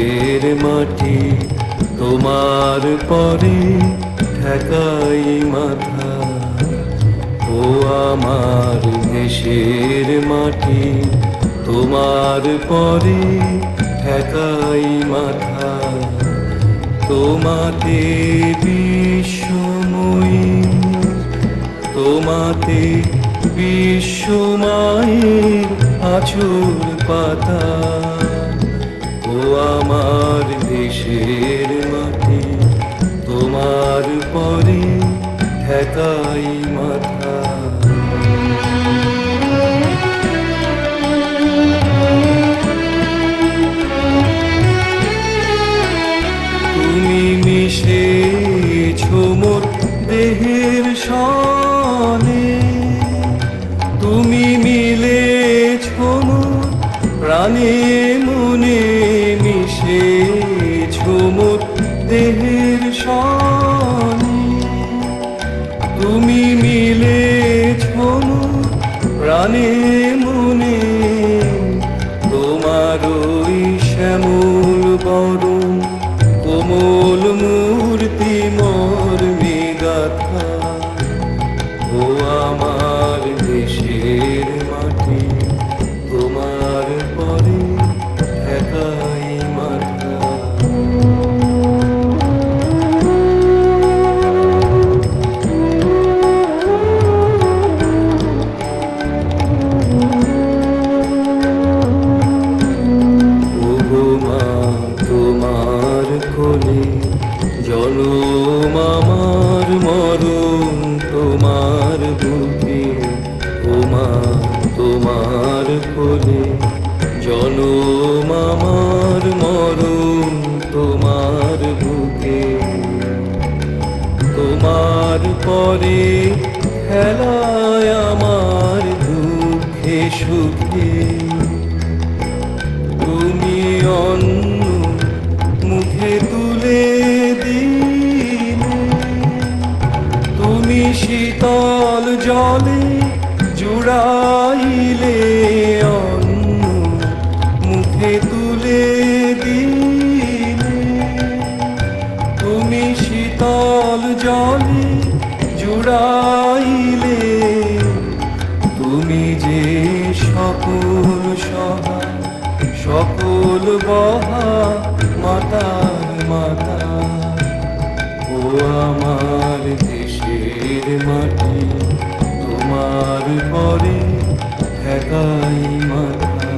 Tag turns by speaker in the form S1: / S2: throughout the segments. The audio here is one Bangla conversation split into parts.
S1: দেশের মাটি তোমার পরে ঠেকাই মাথা। ও আমার দেশের মাটি তোমার পরে ঠেকাই মাথা। তোমাতে বিশ্বময়ী, তোমাতে বিশ্বমায়ের আঁচল পাতা। ও আমার দেশের মাটি তোমার পরে ঠেকাই মাথা। তুমি মিশেছ মোর দেহের সনে, তুমি মিলেছ মোর প্রাণে মনে। মিশেছ মোর দেহের সনে, তুমি মিলেছ মোর প্রাণে মনে। তোমার ওই শ্যামল বরণ কোমল মূর্তি মর্মে গাথা। ও আমার দেশের মাটি তোমার পরে ঠেকাই মাথা। তোমার কোলে জনম আমার মরণ তোমার বুকে। ও মা তোমার কোলে জনম আমার মরণ তোমার বুকে। তোমার পরে খেলায় আমার দুঃখে সুখে। তুমি অন্য মুখে তুলে দিলে, তুমি শীতল জলে জুড়াইলে। অন্য মুখে তুলে দিলে, তুমি শীতল জলে জুড়াইলে। তুমি যে সকল সহায় সকল বহা মাতার মাতা। ও আমার দেশের মাটি তোমার পরে ঠেকাই মাথা।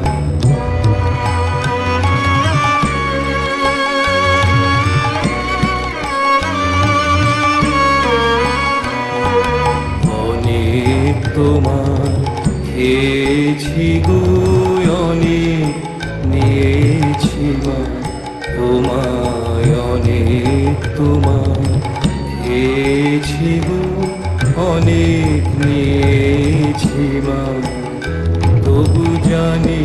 S1: অনেক তোমার খেয়েছি গো, অনেক নিয়েছি মা। তোমায় অনেক তোমার খেয়েছি গো, অনেক নিয়েছি মা। তবু জানি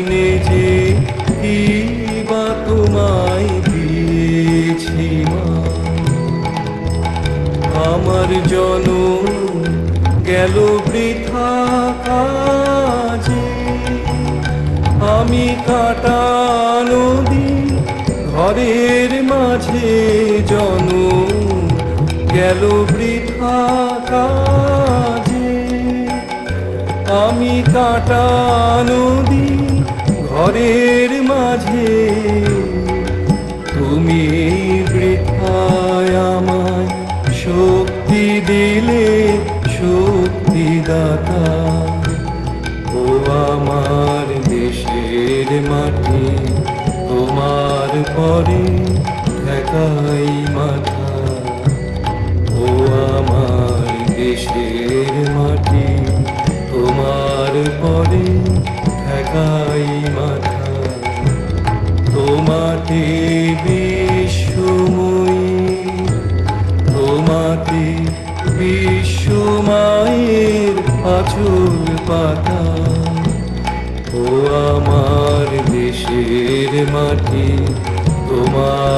S1: নে যে কি বা তোমায় দিয়েছি মা। আমার জনম গেল বৃথা কাজে, আমি কাটানো দিন ঘরের মাঝে। জনম গেল বৃথা কাজে, আমি কাটানো দিন ঘরের মাঝে। তুমি বৃথায় আমায় শক্তি দিলে শক্তিদাতা। ও আমার দেশের মাটি তোমার পরে ঠেকাই মাথা। ও আমার দেশের মাটি তোমার পরে ঠেকাই মাথা। তোমাতে বিশ্বময়ী, তোমাতে বিশ্বমায়ের আঁচল পাতা। ও আমার দেশের মাটি তোমার